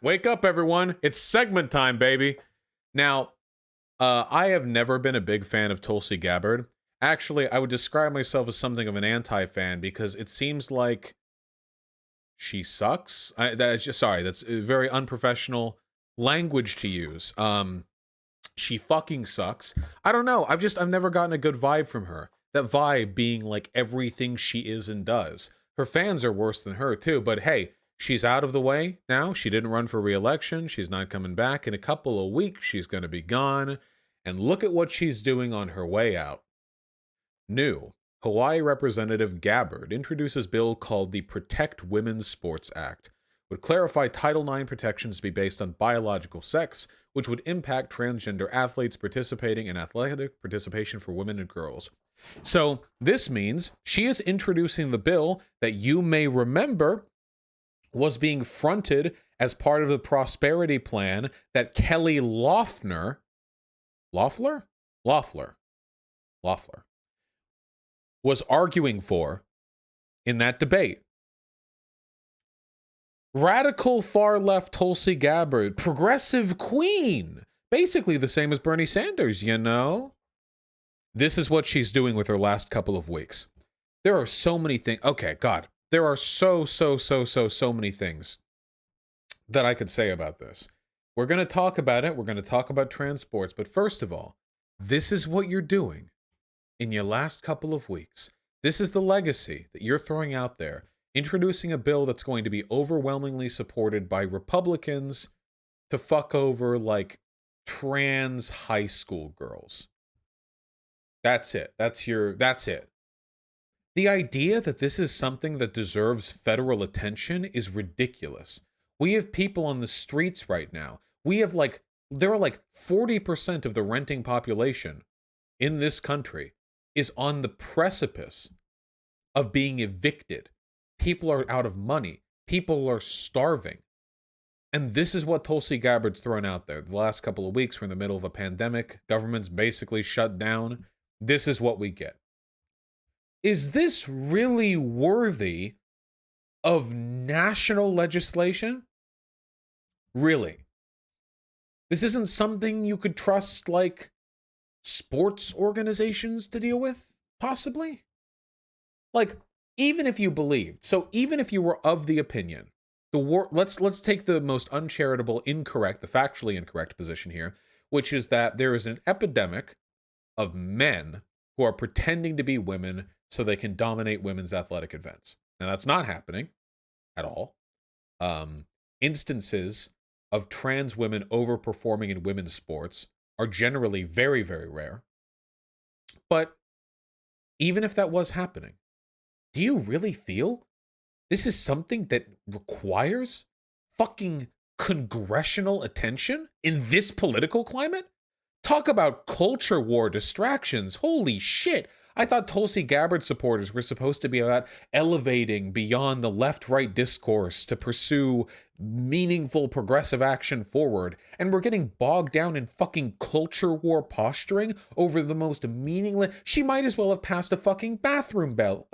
Wake up, everyone. It's segment time, baby. Now, I have never been a big fan of Tulsi Gabbard. Actually, I would describe myself as something of an anti-fan because it seems like she sucks. That's very unprofessional language to use. She fucking sucks. I don't know. I've never gotten a good vibe from her. That vibe being like everything she is and does. Her fans are worse than her too, but hey, she's out of the way now. She didn't run for re-election. She's not coming back. In a couple of weeks, she's going to be gone. And look at what she's doing on her way out. New. Hawaii Representative Gabbard introduces bill called the Protect Women's Sports Act. Would clarify Title IX protections to be based on biological sex, which would impact transgender athletes participating in athletic participation for women and girls. So this means she is introducing the bill that you may remember was being fronted as part of the prosperity plan that Kelly Loeffler was arguing for in that debate. Radical far-left Tulsi Gabbard, progressive queen, basically the same as Bernie Sanders, you know? This is what she's doing with her last couple of weeks. There are so many things. Okay, God, there are so many things that I could say about this. We're going to talk about it. We're going to talk about trans sports. But first of all, this is what you're doing in your last couple of weeks. This is the legacy that you're throwing out there, introducing a bill that's going to be overwhelmingly supported by Republicans to fuck over like trans high school girls. That's it. That's it. The idea that this is something that deserves federal attention is ridiculous. We have people on the streets right now. There are like 40% of the renting population in this country is on the precipice of being evicted. People are out of money. People are starving. And this is what Tulsi Gabbard's thrown out there. The last couple of weeks, we're in the middle of a pandemic. Government's basically shut down. This is what we get. Is this really worthy of national legislation? Really? This isn't something you could trust, like, sports organizations to deal with, possibly? Like, even if you believed, so even if you were of the opinion, let's take the most uncharitable, incorrect, the factually incorrect position here, which is that there is an epidemic of men who are pretending to be women so they can dominate women's athletic events. Now, that's not happening at all. Instances of trans women overperforming in women's sports are generally very, very rare. But even if that was happening, do you really feel this is something that requires fucking congressional attention in this political climate? Talk about culture war distractions. Holy shit. I thought Tulsi Gabbard supporters were supposed to be about elevating beyond the left-right discourse to pursue meaningful progressive action forward, and we're getting bogged down in fucking culture war posturing over the most meaningless. She might as well have passed a fucking bathroom bill.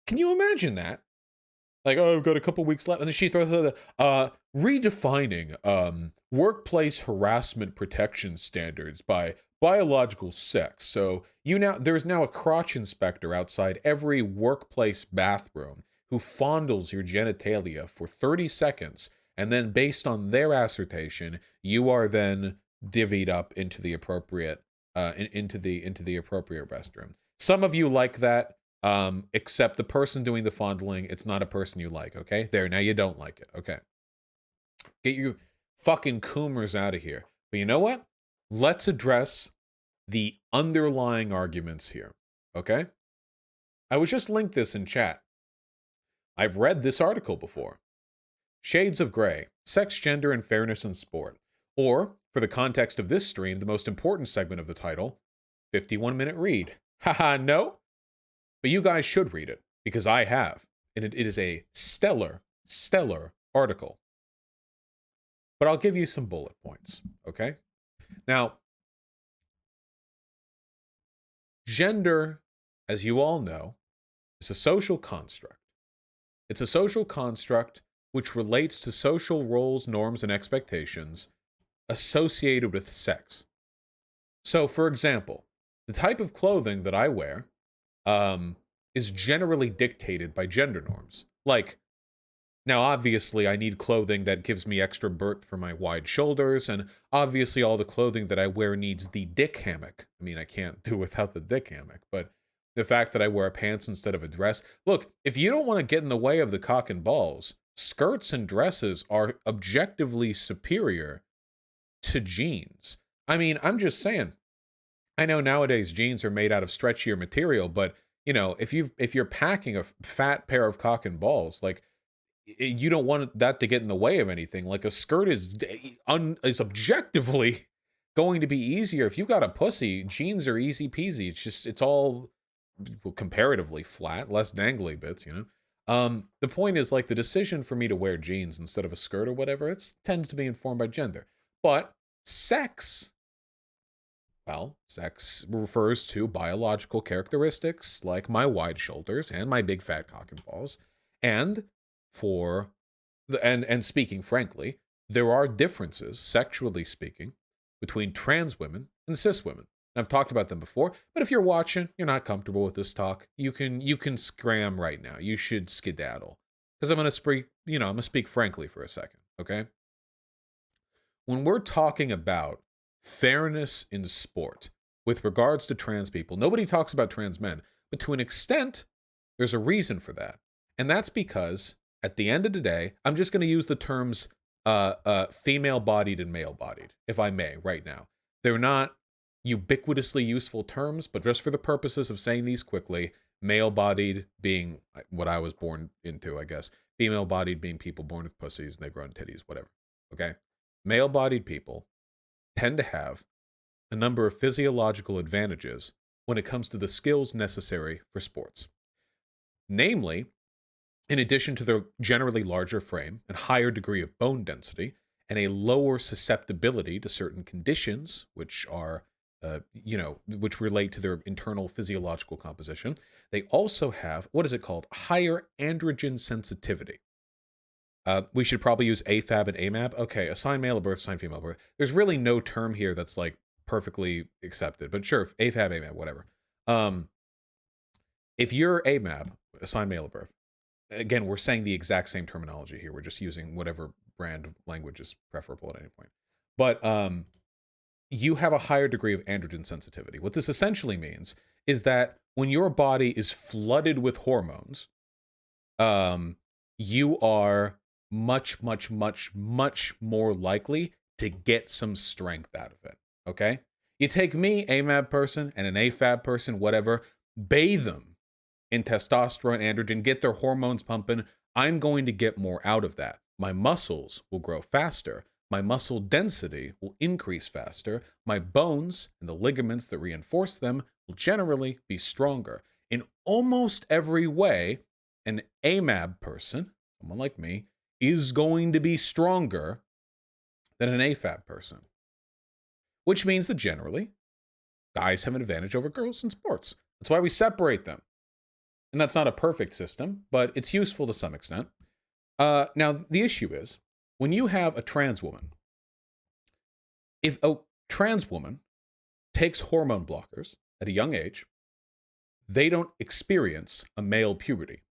Can you imagine that? Like, oh, I've got a couple weeks left, and then she throws out redefining workplace harassment protection standards by biological sex. So there's now a crotch inspector outside every workplace bathroom who fondles your genitalia for 30 seconds, and then based on their assertion, you are then divvied up into the appropriate into the appropriate restroom. Some of you like that. Except the person doing the fondling, it's not a person you like, okay? There, now you don't like it, okay? Get your fucking coomers out of here. But you know what? Let's address the underlying arguments here, okay? I was just linked this in chat. I've read this article before. Shades of Grey, Sex, Gender, and Fairness in Sport. Or, for the context of this stream, the most important segment of the title, 51-minute read. Haha, no? But you guys should read it, because I have. And it is a stellar article. But I'll give you some bullet points, okay? Now, gender as you all know, is a social construct. It's a social construct which relates to social roles, norms, and expectations associated with sex. So, for example, the type of clothing that I wear is generally dictated by gender norms. Like, now, obviously, I need clothing that gives me extra girth for my wide shoulders, and obviously, all the clothing that I wear needs the dick hammock. I mean, I can't do without the dick hammock, but the fact that I wear pants instead of a dress. Look, if you don't want to get in the way of the cock and balls, skirts and dresses are objectively superior to jeans. I mean, I'm just saying. I know nowadays jeans are made out of stretchier material, but if you're packing a fat pair of cock and balls, like you don't want that to get in the way of anything. Like a skirt is objectively going to be easier. If you've got a pussy, jeans are easy peasy. It's all comparatively flat, less dangly bits. The point is, like, the decision for me to wear jeans instead of a skirt or whatever, it tends to be informed by gender. But sex, well, sex refers to biological characteristics like my wide shoulders and my big fat cock and balls. And and speaking frankly, there are differences, sexually speaking, between trans women and cis women. I've talked about them before, but if you're watching, you're not comfortable with this talk, you can scram right now. You should skedaddle. Because I'm gonna speak frankly for a second, okay? When we're talking about fairness in sport with regards to trans people, nobody talks about trans men, but to an extent, there's a reason for that. And that's because at the end of the day, I'm just going to use the terms female-bodied and male-bodied, if I may, right now. They're not ubiquitously useful terms, but just for the purposes of saying these quickly, male-bodied being what I was born into, I guess. Female-bodied being people born with pussies and they grow in titties, whatever. Okay? Male-bodied people tend to have a number of physiological advantages when it comes to the skills necessary for sports. Namely, in addition to their generally larger frame and higher degree of bone density and a lower susceptibility to certain conditions, which are, which relate to their internal physiological composition, they also have, what is it called? Higher androgen sensitivity. We should probably use AFAB and AMAB. Okay, assigned male at birth, assigned female at birth. There's really no term here that's like perfectly accepted, but sure, AFAB, AMAB, whatever. If you're AMAB, assigned male at birth, again, we're saying the exact same terminology here. We're just using whatever brand of language is preferable at any point. But you have a higher degree of androgen sensitivity. What this essentially means is that when your body is flooded with hormones, you are much, much, much, much more likely to get some strength out of it, okay? You take me, AMAB person, and an AFAB person, whatever, bathe them in testosterone, androgen, get their hormones pumping, I'm going to get more out of that. My muscles will grow faster. My muscle density will increase faster. My bones and the ligaments that reinforce them will generally be stronger. In almost every way, an AMAB person, someone like me, is going to be stronger than an AFAB person. Which means that generally, guys have an advantage over girls in sports. That's why we separate them. And that's not a perfect system, but it's useful to some extent. Now, the issue is, when you have a trans woman, if a trans woman takes hormone blockers at a young age, they don't experience a male puberty,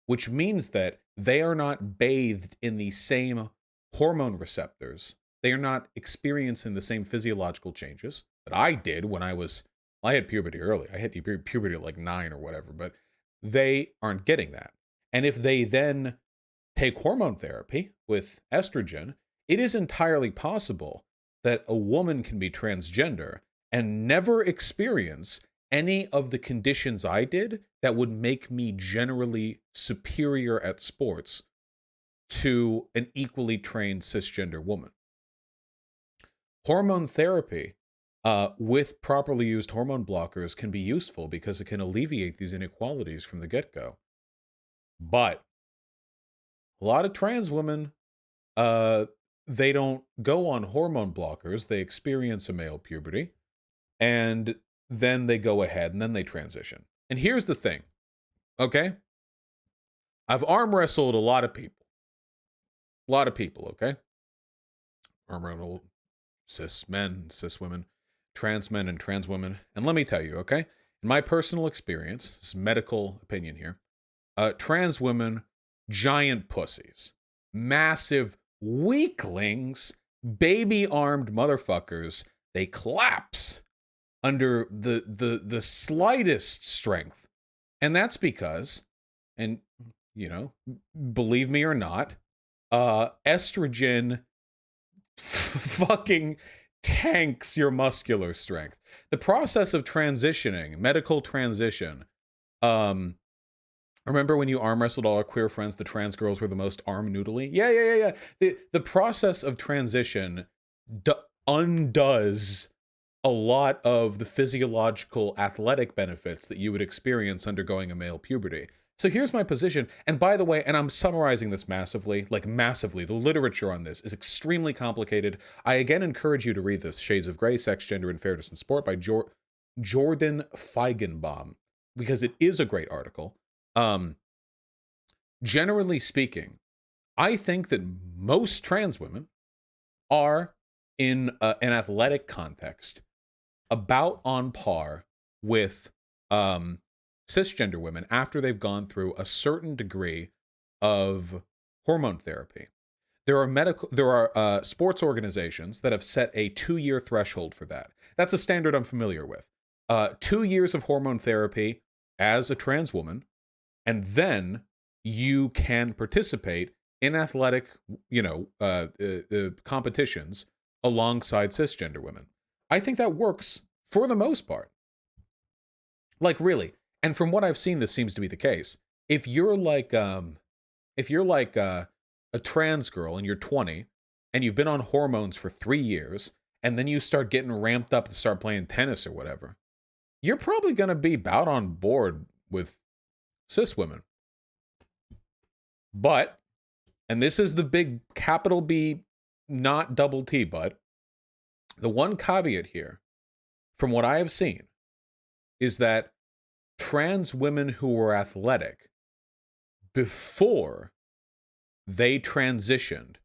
which means that they are not bathed in the same hormone receptors. They are not experiencing the same physiological changes that I did when I had puberty early. I had puberty at like 9 or whatever, but they aren't getting that. And if they then take hormone therapy with estrogen, it is entirely possible that a woman can be transgender and never experience any of the conditions I did that would make me generally superior at sports to an equally trained cisgender woman. Hormone therapy with properly used hormone blockers can be useful because it can alleviate these inequalities from the get-go. But a lot of trans women, they don't go on hormone blockers. They experience a male puberty, and then they go ahead and then they transition. And here's the thing, okay? I've arm wrestled a lot of people. A lot of people, okay? Arm wrestled cis men, cis women, trans men, and trans women. And let me tell you, okay? In my personal experience, this is medical opinion here, trans women, giant pussies, massive weaklings, baby-armed motherfuckers. They collapse under the slightest strength. And that's because, and you know, believe me or not, estrogen fucking tanks your muscular strength. The process of transitioning, medical transition, remember when you arm wrestled all our queer friends, the trans girls were the most arm noodly? Yeah. The process of transition undoes a lot of the physiological athletic benefits that you would experience undergoing a male puberty. So here's my position. And by the way, and I'm summarizing this massively, like massively, the literature on this is extremely complicated. I again encourage you to read this, Shades of Grey, Sex, Gender, and Fairness in Sport by Jordan Feigenbaum, because it is a great article. Generally speaking, I think that most trans women are, in an athletic context, about on par with cisgender women after they've gone through a certain degree of hormone therapy. There are sports organizations that have set a 2-year threshold for that. That's a standard I'm familiar with. 2 years of hormone therapy as a trans woman, and then you can participate in athletic, competitions alongside cisgender women. I think that works for the most part. Like, really. And from what I've seen, this seems to be the case. If you're like a trans girl and you're 20 and you've been on hormones for 3 years, and then you start getting ramped up to start playing tennis or whatever, you're probably going to be about on board with cis women. But, and this is the big capital B, not double T, but the one caveat here, from what I have seen, is that trans women who were athletic before they transitioned,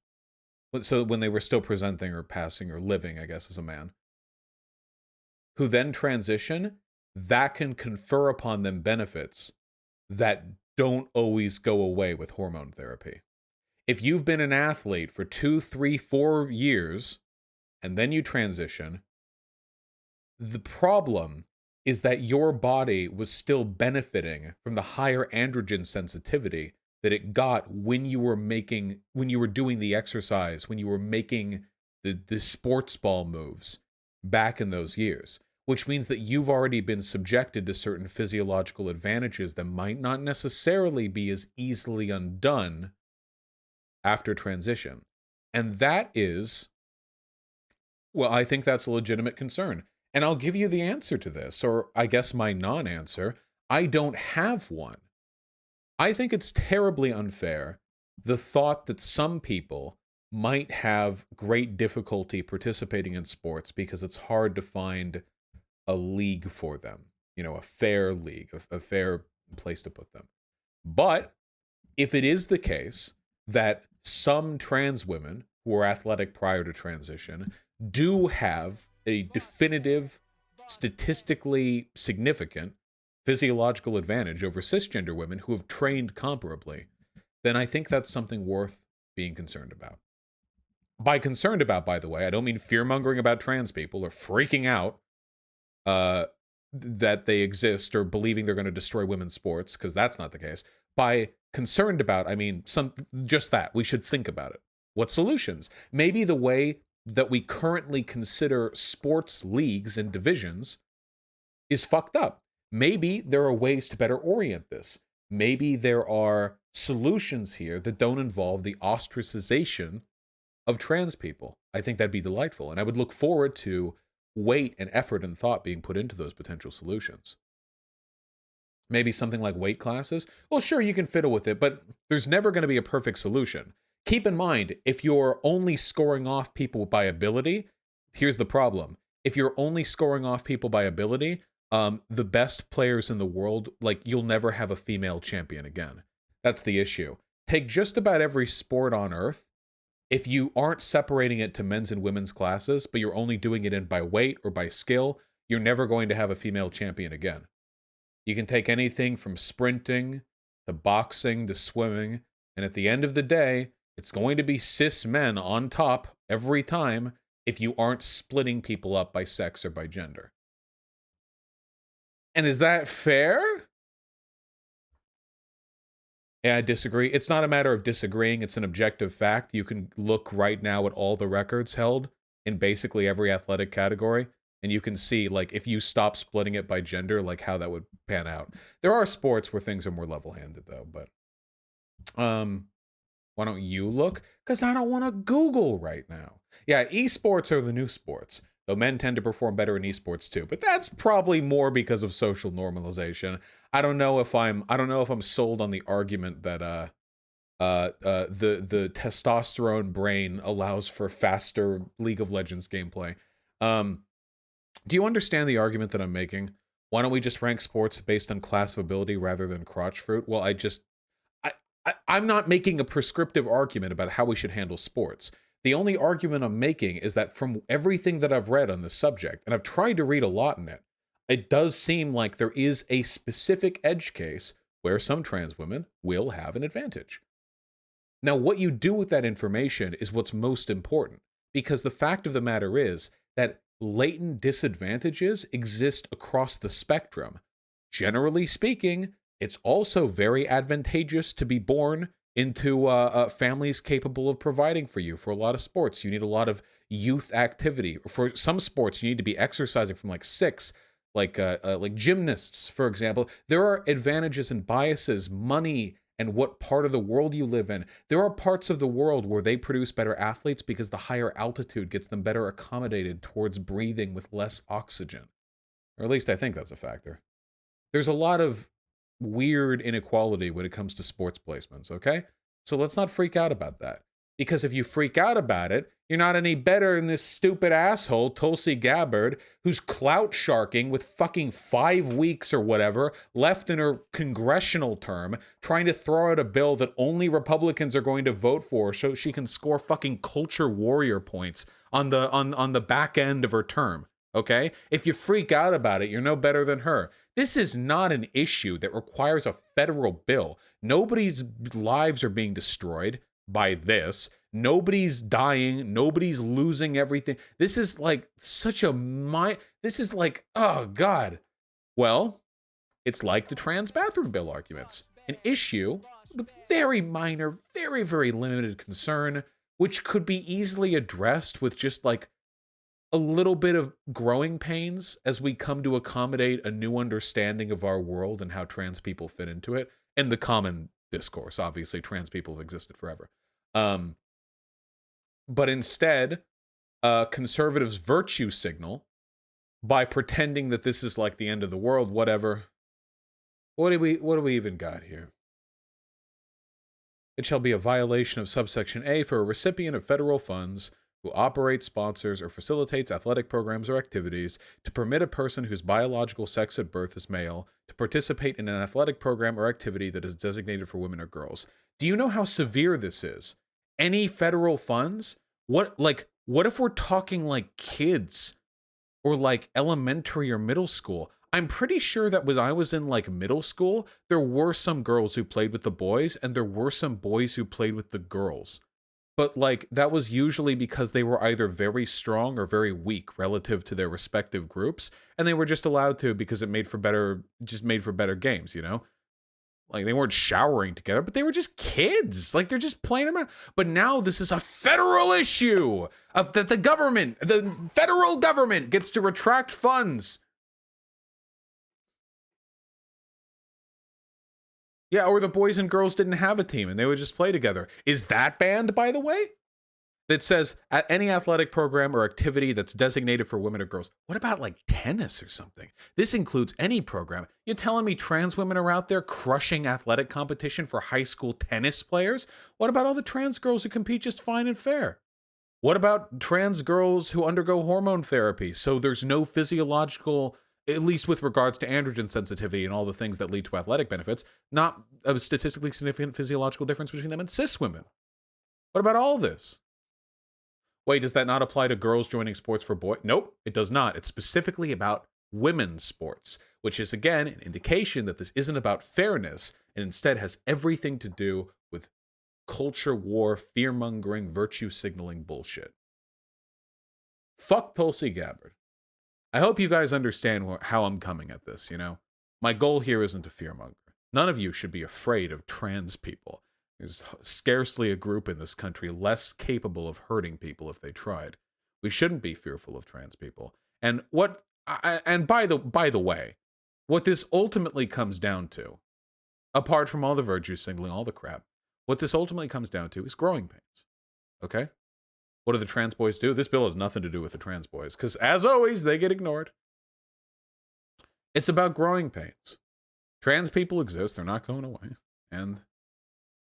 so when they were still presenting or passing or living, I guess, as a man, who then transition, that can confer upon them benefits that don't always go away with hormone therapy. If you've been an athlete for 2, 3, 4 years, and then you transition, the problem is that your body was still benefiting from the higher androgen sensitivity that it got when you were doing the exercise, when you were making the sports ball moves back in those years, which means that you've already been subjected to certain physiological advantages that might not necessarily be as easily undone after transition. And that is, well, I think that's a legitimate concern. And I'll give you the answer to this, or I guess my non-answer. I don't have one. I think it's terribly unfair, the thought that some people might have great difficulty participating in sports because it's hard to find a league for them, a fair league, a fair place to put them. But if it is the case that some trans women who are athletic prior to transition do have a definitive, statistically significant physiological advantage over cisgender women who have trained comparably, then I think that's something worth being concerned about. By concerned about, by the way, I don't mean fear-mongering about trans people or freaking out that they exist or believing they're going to destroy women's sports, because that's not the case. By concerned about, I mean just that. We should think about it. What solutions? Maybe the way that we currently consider sports leagues and divisions is fucked up. Maybe there are ways to better orient this. Maybe there are solutions here that don't involve the ostracization of trans people. I think that'd be delightful. And I would look forward to weight and effort and thought being put into those potential solutions. Maybe something like weight classes. Well, sure, you can fiddle with it, but there's never going to be a perfect solution. Keep in mind, if you're only scoring off people by ability, here's the problem. If you're only scoring off people by ability, the best players in the world, like, you'll never have a female champion again. That's the issue. Take just about every sport on earth. If you aren't separating it to men's and women's classes, but you're only doing it in by weight or by skill, you're never going to have a female champion again. You can take anything from sprinting to boxing to swimming, and at the end of the day, it's going to be cis men on top every time if you aren't splitting people up by sex or by gender. And is that fair? Yeah, I disagree. It's not a matter of disagreeing. It's an objective fact. You can look right now at all the records held in basically every athletic category, and you can see, like, if you stop splitting it by gender, like, how that would pan out. There are sports where things are more level-handed, though, but why don't you look? Because I don't want to Google right now. Yeah, esports are the new sports, though men tend to perform better in esports too. But that's probably more because of social normalization. I don't know if I'm sold on the argument that the testosterone brain allows for faster League of Legends gameplay. Do you understand the argument that I'm making? Why don't we just rank sports based on class of ability rather than crotch fruit? Well, I'm not making a prescriptive argument about how we should handle sports. The only argument I'm making is that from everything that I've read on this subject, and I've tried to read a lot in it, it does seem like there is a specific edge case where some trans women will have an advantage. Now, what you do with that information is what's most important, because the fact of the matter is that latent disadvantages exist across the spectrum. Generally speaking, it's also very advantageous to be born into families capable of providing for you. For a lot of sports, you need a lot of youth activity. For some sports, you need to be exercising from like 6, like gymnasts, for example. There are advantages and biases, money, and what part of the world you live in. There are parts of the world where they produce better athletes because the higher altitude gets them better accommodated towards breathing with less oxygen. Or at least I think that's a factor. There's a lot of weird inequality when it comes to sports placements, okay? So let's not freak out about that. Because if you freak out about it, you're not any better than this stupid asshole, Tulsi Gabbard, who's clout sharking with fucking 5 weeks or whatever left in her congressional term, trying to throw out a bill that only Republicans are going to vote for so she can score fucking culture warrior points on the back end of her term, okay? If you freak out about it, you're no better than her. This is not an issue that requires a federal bill. Nobody's lives are being destroyed by this. Nobody's dying. Nobody's losing everything. This is like such a this is like, oh God. Well, it's like the trans bathroom bill arguments. An issue with very minor, very, very limited concern, which could be easily addressed with just like a little bit of growing pains as we come to accommodate a new understanding of our world and how trans people fit into it. And the common discourse, obviously, trans people have existed forever. But instead, conservatives virtue signal by pretending that this is like the end of the world, whatever. What do we even got here? It shall be a violation of subsection A for a recipient of federal funds who operates, sponsors, or facilitates athletic programs or activities to permit a person whose biological sex at birth is male to participate in an athletic program or activity that is designated for women or girls. Do you know how severe this is? Any federal funds? What if we're talking like kids or like elementary or middle school? I'm pretty sure that when I was in like middle school, there were some girls who played with the boys and there were some boys who played with the girls. But like that was usually because they were either very strong or very weak relative to their respective groups, and they were just allowed to because it made for better games, you know? Like they weren't showering together, but they were just kids. Like they're just playing around. But now this is a federal issue of that the federal government gets to retract funds. Yeah, or the boys and girls didn't have a team and they would just play together. Is that banned, by the way? That says at any athletic program or activity that's designated for women or girls. What about like tennis or something? This includes any program. You're telling me trans women are out there crushing athletic competition for high school tennis players? What about all the trans girls who compete just fine and fair? What about trans girls who undergo hormone therapy so there's no physiological at least with regards to androgen sensitivity and all the things that lead to athletic benefits, not a statistically significant physiological difference between them and cis women. What about all this? Wait, does that not apply to girls joining sports for boys? Nope, it does not. It's specifically about women's sports, which is, again, an indication that this isn't about fairness and instead has everything to do with culture war, fear-mongering, virtue signaling bullshit. Fuck Tulsi Gabbard. I hope you guys understand how I'm coming at this, you know? My goal here isn't to fearmonger. None of you should be afraid of trans people. There's scarcely a group in this country less capable of hurting people if they tried. We shouldn't be fearful of trans people. And by the way, what this ultimately comes down to, apart from all the virtue signaling, all the crap, what this ultimately comes down to is growing pains. Okay? What do the trans boys do? This bill has nothing to do with the trans boys, because as always, they get ignored. It's about growing pains. Trans people exist, they're not going away. And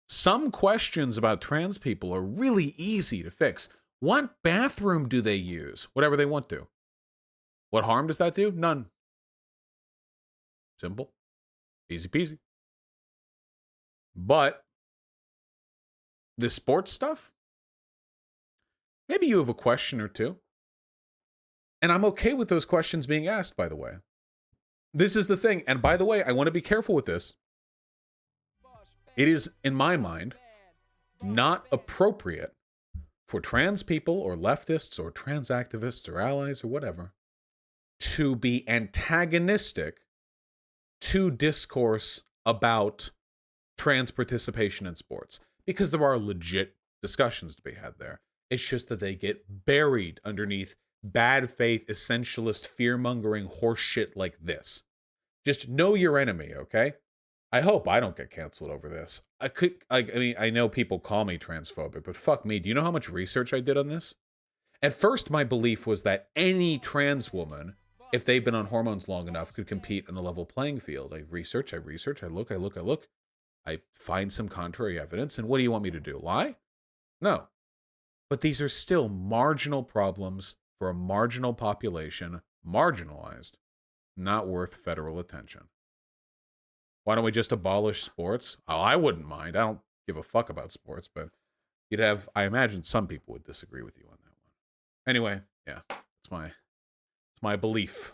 some questions about trans people are really easy to fix. What bathroom do they use? Whatever they want to. What harm does that do? None. Simple. Easy peasy. But the sports stuff? Maybe you have a question or two. And I'm okay with those questions being asked, by the way. This is the thing. And by the way, I want to be careful with this. It is, in my mind, not appropriate for trans people or leftists or trans activists or allies or whatever to be antagonistic to discourse about trans participation in sports, because there are legit discussions to be had there. It's just that they get buried underneath bad faith, essentialist, fear-mongering horse shit like this. Just know your enemy, okay? I hope I don't get canceled over this. I know people call me transphobic, but fuck me. Do you know how much research I did on this? At first, my belief was that any trans woman, if they've been on hormones long enough, could compete on a level playing field. I research, I look. I find some contrary evidence, and what do you want me to do? Lie? No. But these are still marginal problems for a marginal population, marginalized, not worth federal attention. Why don't we just abolish sports? Oh, I wouldn't mind. I don't give a fuck about sports, but I imagine some people would disagree with you on that one. Anyway, yeah, it's my belief.